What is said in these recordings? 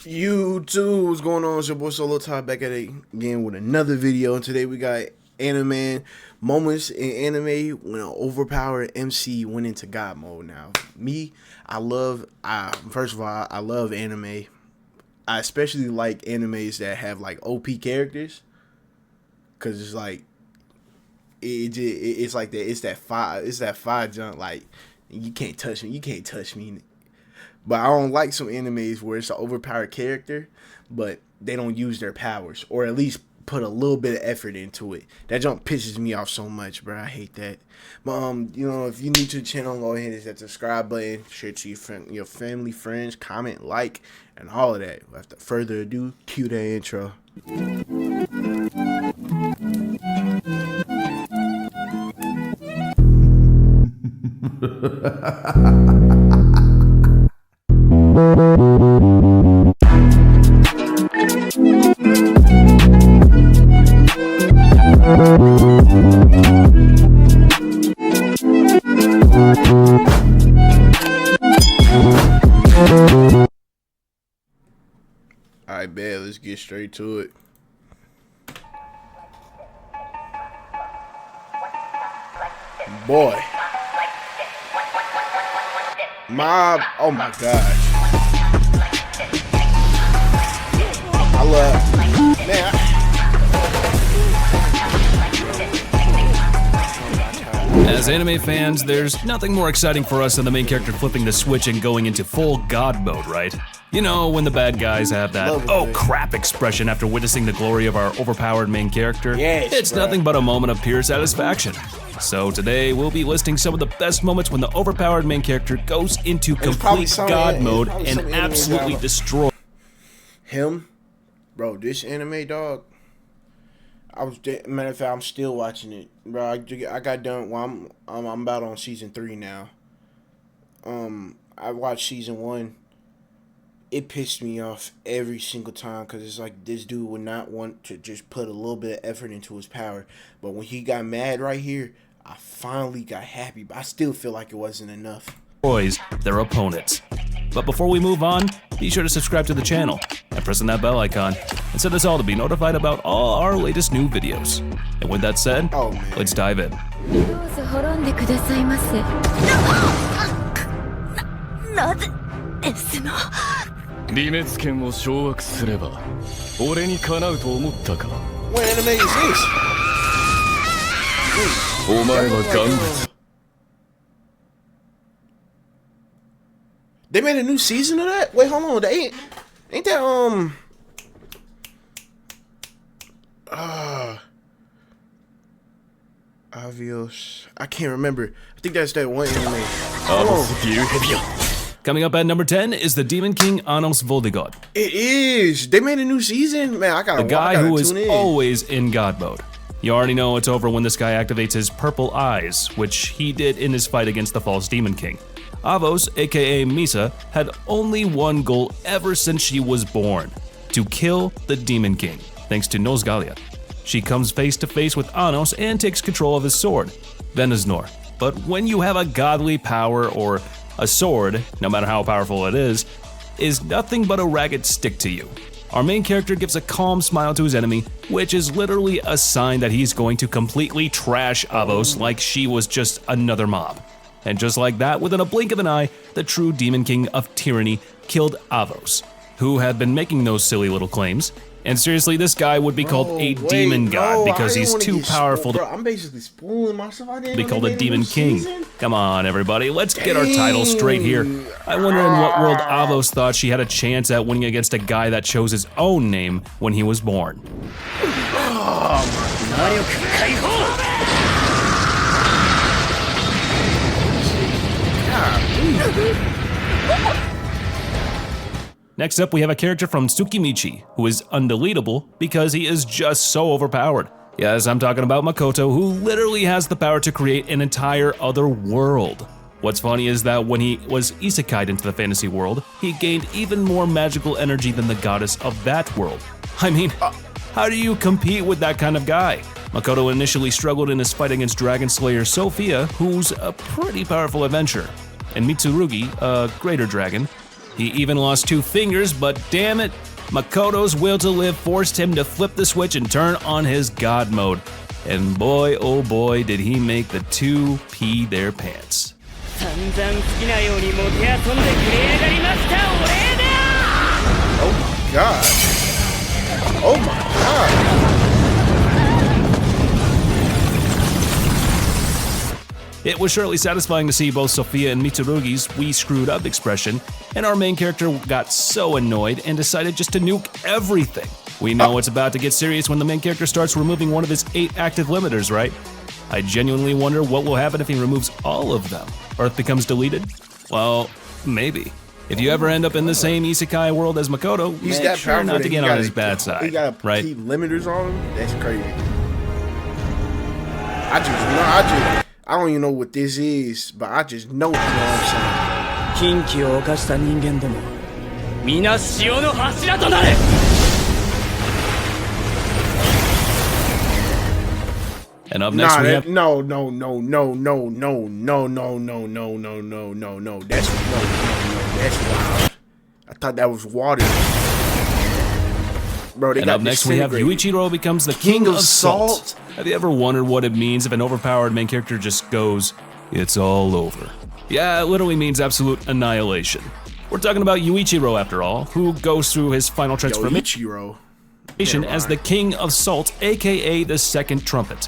YouTube, what's going on? It's your boy Solo Top back at it again with another video. And today we got anime moments in anime when an overpowered MC went into God mode. Now, I love anime. I especially like animes that have like OP characters, cause it's like it's like that. It's that five jump. Like you can't touch me. But I don't like some animes where it's an overpowered character, but they don't use their powers, or at least put a little bit of effort into it. That jump pisses me off so much, bro. I hate that. But you know, if you're new to the channel, go ahead and hit that subscribe button, share it to your family, friends, comment, like, and all of that. Without further ado, cue that intro. Alright, bet, let's get straight to it. Boy. Oh my gosh. As anime fans, there's nothing more exciting for us than the main character flipping the switch and going into full God mode, right? You know, when the bad guys have that "oh crap" expression after witnessing the glory of our overpowered main character. Yes, it's nothing but a moment of pure satisfaction. So today we'll be listing some of the best moments when the overpowered main character goes into complete God mode and absolutely destroys him. Bro, this anime, dog. Matter of fact, I'm still watching it, bro. I got done. Well, I'm about on season 3 now. I watched season 1. It pissed me off every single time because it's like this dude would not want to just put a little bit of effort into his power. But when he got mad right here, I finally got happy. But I still feel like it wasn't enough. Their opponents. But before we move on, be sure to subscribe to the channel and press on that bell icon and set us all to be notified about all our latest new videos. And with that said, let's dive in. What anime is this? They made a new season of that? Wait, hold on. They ain't that Avios. I can't remember. I think that's that one anime. Coming up at number 10 is the Demon King Anos Voldigod. It is. They made a new season? Man, I gotta the guy who is always in God mode. You already know it's over when this guy activates his purple eyes, which he did in his fight against the false Demon King. Avos, aka Misa, had only one goal ever since she was born: to kill the Demon King, thanks to Nosgalia. She comes face to face with Anos and takes control of his sword, Venaznor. But when you have a godly power, or a sword, no matter how powerful it is nothing but a ragged stick to you. Our main character gives a calm smile to his enemy, which is literally a sign that he's going to completely trash Avos like she was just another mob. And just like that, within a blink of an eye, the true Demon King of Tyranny killed Avos, who had been making those silly little claims. And seriously, this guy would be called a demon god because he's too powerful to I'm basically spoiling myself. be called a demon king. Come on, everybody, let's get our title straight here. I wonder in what world Avos thought she had a chance at winning against a guy that chose his own name when he was born. Next up, we have a character from Tsukimichi, who is undeletable because he is just so overpowered. Yes, I'm talking about Makoto, who literally has the power to create an entire other world. What's funny is that when he was isekai'd into the fantasy world, he gained even more magical energy than the goddess of that world. I mean, how do you compete with that kind of guy? Makoto initially struggled in his fight against Dragon Slayer Sophia, who's a pretty powerful adventurer, and Mitsurugi, a greater dragon, He even lost 2 fingers, but damn it, Makoto's will to live forced him to flip the switch and turn on his God mode. And boy, oh boy, did he make the 2 pee their pants. Oh my god. Oh my god. It was surely satisfying to see both Sophia and Mitsurugi's "we screwed up" expression, and our main character got so annoyed and decided just to nuke everything. We know it's about to get serious when the main character starts removing one of his 8 active limiters, right? I genuinely wonder what will happen if he removes all of them. Earth becomes deleted? Well, maybe. If you ever end up in the same isekai world as Makoto, He's make that sure powerful not to that get he on his gotta- bad side, He gotta right? keep limiters on him. That's crazy. I don't even know what this is, but I just know what I'm saying. 禁忌を犯した人間ども皆潮の柱となれ And up next we have... no. That's wild. I thought that was water. Bro, they And got up next we have Yuichiro becomes the King of Salt. Have you ever wondered what it means if an overpowered main character just goes, "It's all over"? Yeah, it literally means absolute annihilation. We're talking about Yuichiro after all, who goes through his final transformation Ichiro. as the King of Salt, aka the Second Trumpet.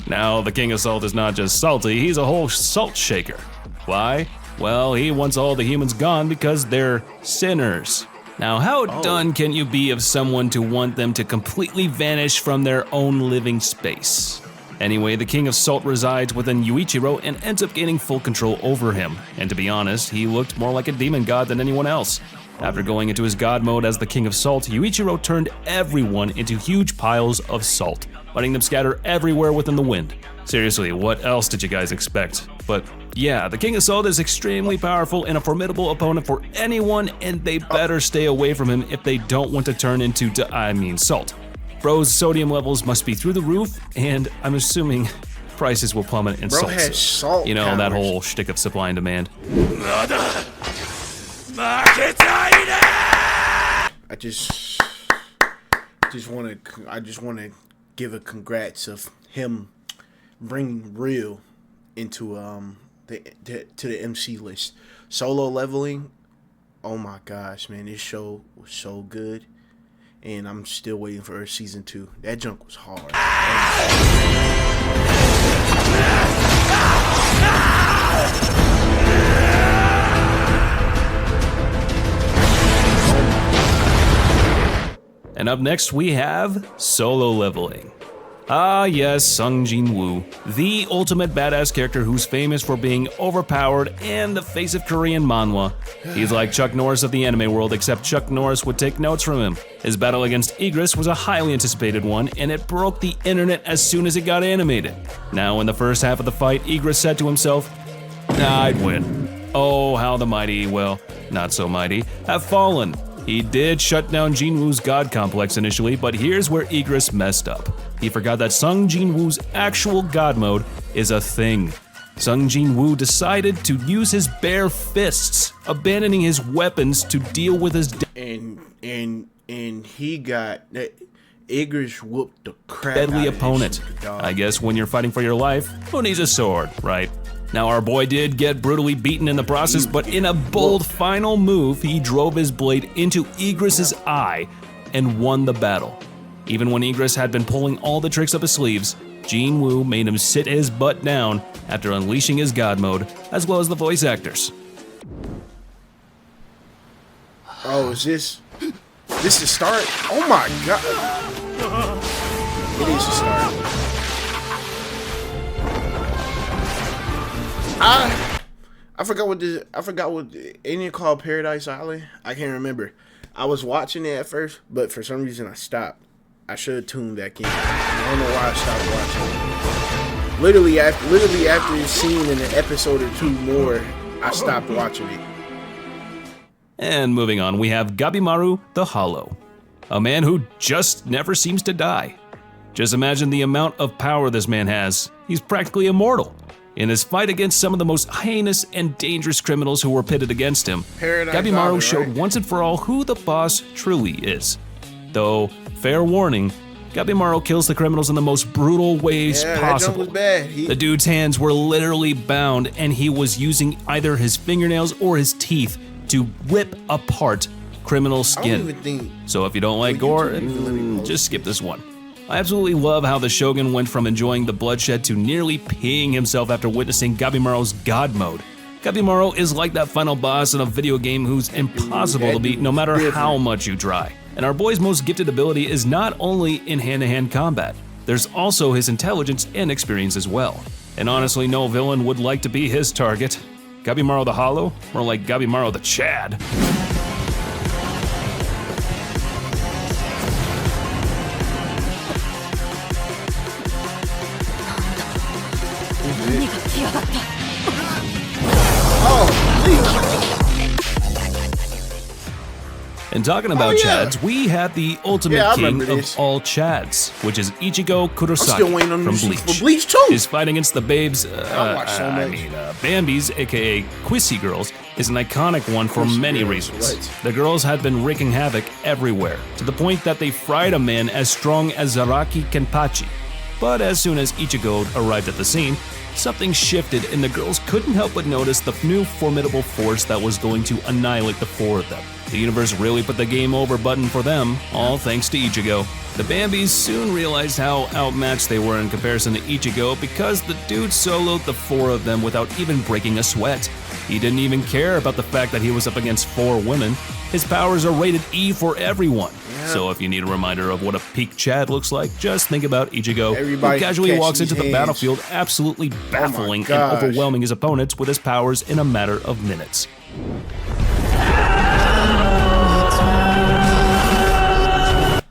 Now, the King of Salt is not just salty, he's a whole salt shaker. Why? Well, he wants all the humans gone because they're sinners. Now, how done can you be of someone to want them to completely vanish from their own living space? Anyway, the King of Salt resides within Yuichiro and ends up gaining full control over him. And to be honest, he looked more like a demon god than anyone else. After going into his god mode as the King of Salt, Yuichiro turned everyone into huge piles of salt, letting them scatter everywhere within the wind. Seriously, what else did you guys expect? But yeah, the King of Salt is extremely powerful and a formidable opponent for anyone, and they better stay away from him if they don't want to turn into salt. Bro's sodium levels must be through the roof, and I'm assuming prices will plummet in Bro salt. has soon. salt You know, that powers. whole shtick of supply and demand. I just want to give a congrats of him bringing real into to the MC list. Solo leveling. Oh my gosh, man, this show was so good, and I'm still waiting for season 2. That junk was hard. And up next we have solo leveling. Ah yes, Sung Jin-woo, the ultimate badass character who's famous for being overpowered and the face of Korean manhwa. He's like Chuck Norris of the anime world, except Chuck Norris would take notes from him. His battle against Igris was a highly anticipated one, and it broke the internet as soon as it got animated. Now in the first half of the fight, Igris said to himself, "I'd win. Oh, how the mighty, well, not so mighty, have fallen." He did shut down Jinwoo's god complex initially, but here's where Igris messed up. He forgot that Sung Jin-woo's actual god mode is a thing. Sung Jin-woo decided to use his bare fists, abandoning his weapons to deal with his And he got that. Igris whooped the crap deadly out of opponent. this dog. I guess when you're fighting for your life, who needs a sword, right? Now our boy did get brutally beaten in the process, but in a bold final move, he drove his blade into Igris's eye and won the battle. Even when Igris had been pulling all the tricks up his sleeves, Jin-woo made him sit his butt down after unleashing his god mode, as well as the voice actors. Oh, is this the start? Oh my god. It is the start. I forgot what ain't it called Paradise Island? I can't remember. I was watching it at first, but for some reason I stopped. I should have tuned back in. I don't know why I stopped watching it. Literally after the scene in an episode or 2 more, I stopped watching it. And moving on, we have Gabimaru the Hollow, a man who just never seems to die. Just imagine the amount of power this man has. He's practically immortal. In his fight against some of the most heinous and dangerous criminals who were pitted against him, Paradise Gabimaru Valley, showed right? once and for all who the boss truly is. Though, fair warning, Gabimaru kills the criminals in the most brutal ways Yeah, that possible. jump was bad. The dude's hands were literally bound, and he was using either his fingernails or his teeth to rip apart criminal I skin. don't even think. So if you don't like Would gore, you let me post? just skip this one. I absolutely love how the Shogun went from enjoying the bloodshed to nearly peeing himself after witnessing Gabimaru's God mode. Gabimaru is like that final boss in a video game who's impossible to beat no matter how much you try. And our boy's most gifted ability is not only in hand-to-hand combat, there's also his intelligence and experience as well. And honestly, no villain would like to be his target. Gabimaru the Hollow? More like Gabimaru the Chad. And talking about yeah. Chads, we have the ultimate Yeah, I king remember of this. all Chads, which is Ichigo Kurosaki still waiting on from the Bleach. for Bleach too. His fight against the babes, watched so much. Bambies, aka Quissy girls, is an iconic one for Quissy many girls, reasons. right. The girls had been wreaking havoc everywhere, to the point that they fried a man as strong as Zaraki Kenpachi. But as soon as Ichigo arrived at the scene, something shifted and the girls couldn't help but notice the new formidable force that was going to annihilate the four of them. The universe really put the game over button for them, all thanks to Ichigo. The Bambies soon realized how outmatched they were in comparison to Ichigo because the dude soloed the four of them without even breaking a sweat. He didn't even care about the fact that he was up against four women. His powers are rated E for everyone. So if you need a reminder of what a peak Chad looks like, just think about Ichigo, Everybody who casually catch walks these into the hands. battlefield absolutely baffling and gosh. overwhelming his opponents with his powers in a matter of minutes.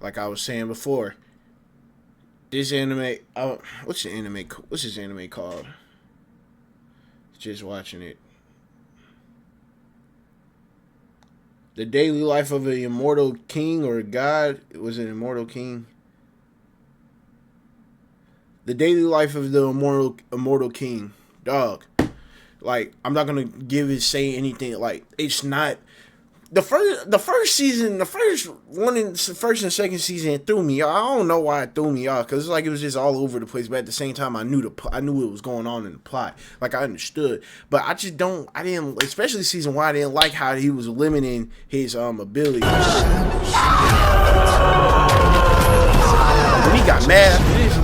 Like I was saying before, this anime. What's the anime? What's this anime called? Just watching it. The Daily Life of an Immortal King or God. Was it Immortal King? The Daily Life of the Immortal King. Dog. Like, I'm not gonna say anything. Like, it's not. The first season, the first and second season threw me off. I don't know why it threw me off, because it's like it was just all over the place. But at the same time, I knew what was going on in the plot. Like, I understood, but I didn't, especially season 1. I didn't like how he was limiting his ability. When he got mad after this,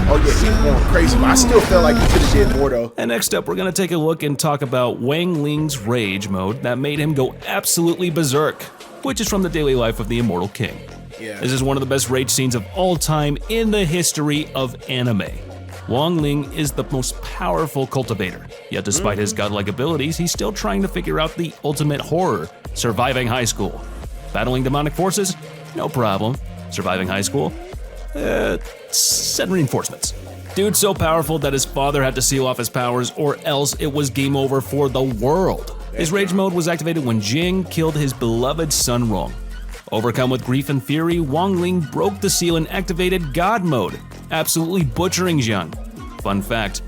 oh yeah, he was going crazy. But I still felt like he could have did more though. And next up, we're going to take a look and talk about Wang Ling's rage mode that made him go absolutely berserk, which is from the Daily Life of the Immortal King. Yeah. This is one of the best rage scenes of all time in the history of anime. Wang Ling is the most powerful cultivator, yet despite his godlike abilities, he's still trying to figure out the ultimate horror, surviving high school. Battling demonic forces? No problem. Surviving high school? Send reinforcements. Dude's so powerful that his father had to seal off his powers or else it was game over for the world. His rage mode was activated when Jing killed his beloved son Rong. Overcome with grief and fury, Wang Ling broke the seal and activated God mode, absolutely butchering Jiang. Fun fact,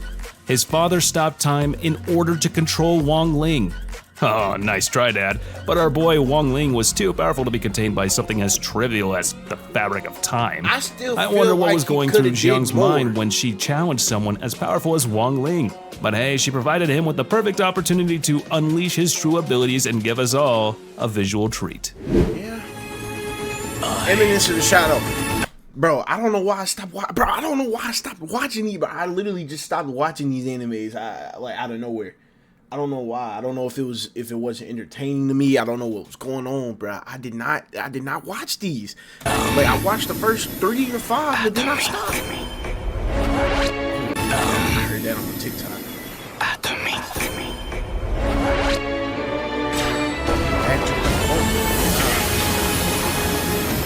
his father stopped time in order to control Wang Ling. Oh, nice try, Dad. But our boy Wang Ling was too powerful to be contained by something as trivial as the fabric of time. I still I feel wonder what like was he going coulda through did Jiang's more. mind when she challenged someone as powerful as Wang Ling. But hey, she provided him with the perfect opportunity to unleash his true abilities and give us all a visual treat. Yeah. Eminence of the Shadow. Bro, I don't know why I stopped watching these, but I literally just stopped watching these animes out of nowhere. I don't know why. I don't know if it wasn't entertaining to me. I don't know what was going on, bro. I did not watch these. Like, I watched the first 3 or 5, but then I stopped. I heard that on TikTok.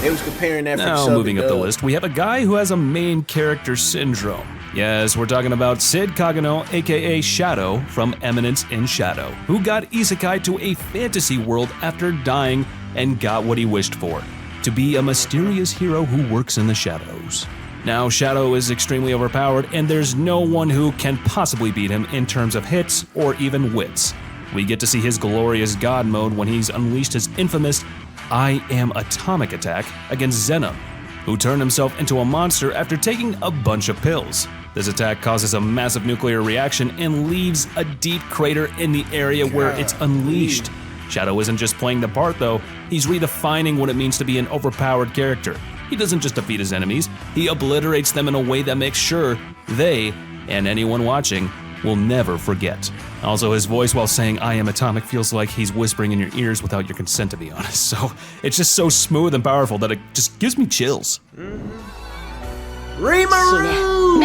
They was comparing that from Now, sub moving to up the dub. list, we have a guy who has a main character syndrome. Yes, we're talking about Sid Kagano, aka Shadow, from Eminence in Shadow, who got isekai to a fantasy world after dying and got what he wished for, to be a mysterious hero who works in the shadows. Now, Shadow is extremely overpowered, and there's no one who can possibly beat him in terms of hits or even wits. We get to see his glorious God mode when he's unleashed his infamous I Am Atomic attack against Zenom, who turned himself into a monster after taking a bunch of pills. This attack causes a massive nuclear reaction and leaves a deep crater in the area where it's unleashed. Shadow isn't just playing the part though, he's redefining what it means to be an overpowered character. He doesn't just defeat his enemies, he obliterates them in a way that makes sure they, and anyone watching, will never forget. Also, his voice while saying I am atomic feels like he's whispering in your ears without your consent, to be honest. So it's just so smooth and powerful that it just gives me chills. Rimuru!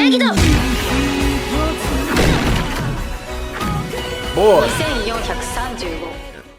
Boy.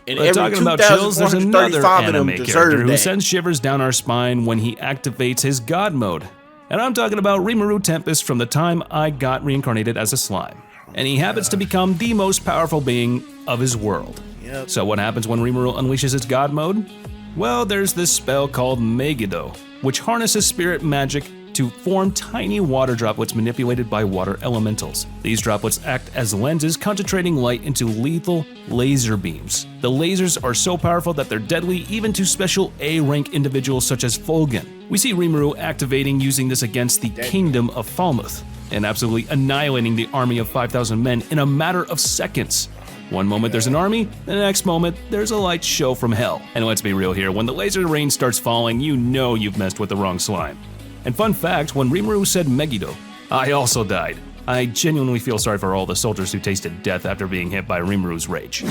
And talking about chills, there's another anime character who sends shivers down our spine when he activates his God mode. And I'm talking about Rimuru Tempest from the time I got reincarnated as a slime. And he happens to become the most powerful being of his world. Yep. So what happens when Rimuru unleashes its God mode? Well, there's this spell called Megiddo, which harnesses spirit magic to form tiny water droplets manipulated by water elementals. These droplets act as lenses, concentrating light into lethal laser beams. The lasers are so powerful that they're deadly even to special A-rank individuals such as Fulgen. We see Rimuru activating using this against the Kingdom of Falmouth, and absolutely annihilating the army of 5,000 men in a matter of seconds. One moment there's an army, the next moment there's a light show from hell. And let's be real here, when the laser rain starts falling, you know you've messed with the wrong slime. And fun fact, when Rimuru said Megiddo, I also died. I genuinely feel sorry for all the soldiers who tasted death after being hit by Rimuru's rage.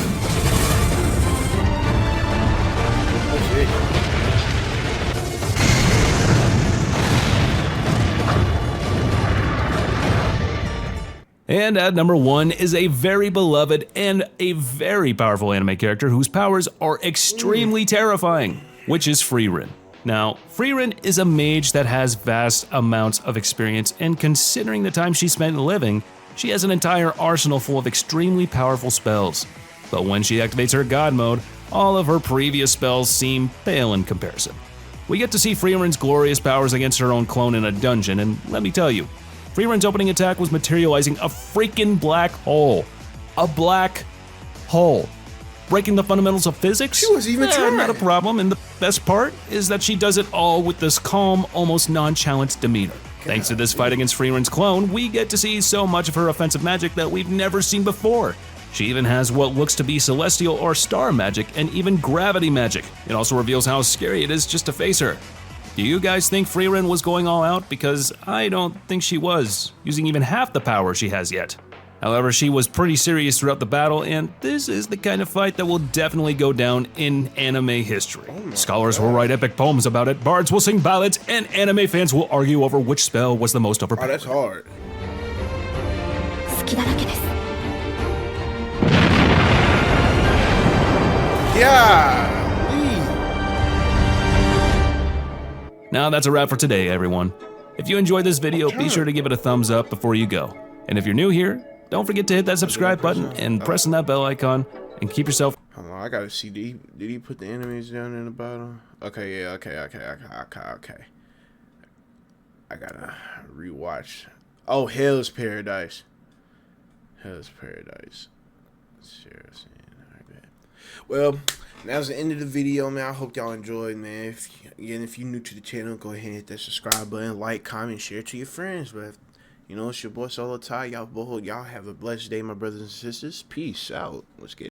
And at number 1 is a very beloved and a very powerful anime character whose powers are extremely terrifying, which is Frieren. Now, Frieren is a mage that has vast amounts of experience, and considering the time she spent living, she has an entire arsenal full of extremely powerful spells. But when she activates her God mode, all of her previous spells seem pale in comparison. We get to see Frieren's glorious powers against her own clone in a dungeon, and let me tell you, Frieren's opening attack was materializing a freaking black hole. A black hole. Breaking the fundamentals of physics? She was even trying. Not a problem, and the best part is that she does it all with this calm, almost nonchalant demeanor. Thanks to this fight against Frieren's clone, we get to see so much of her offensive magic that we've never seen before. She even has what looks to be celestial or star magic, and even gravity magic. It also reveals how scary it is just to face her. Do you guys think Frieren was going all out? Because I don't think she was, using even half the power she has yet. However, she was pretty serious throughout the battle, and this is the kind of fight that will definitely go down in anime history. Scholars will write epic poems about it, bards will sing ballads, and anime fans will argue over which spell was the most overpowered. Oh, that's hard. Yeah. Now that's a wrap for today, everyone. If you enjoyed this video, be sure to give it a thumbs up before you go. And if you're new here, don't forget to hit that subscribe button and press on that bell icon and keep yourself. Hold on, I gotta see. Did he put the enemies down in the bottom? Okay, yeah, okay. I gotta rewatch. Oh, Hell's Paradise. Hell's Paradise. Seriously, alright, bet. Well, that's the end of the video, man. I hope y'all enjoyed, man. If you're new to the channel, go ahead and hit that subscribe button, like, comment, share to your friends. But you know, it's your boy Solo Ty. Y'all have a blessed day, my brothers and sisters. Peace out. Let's get it.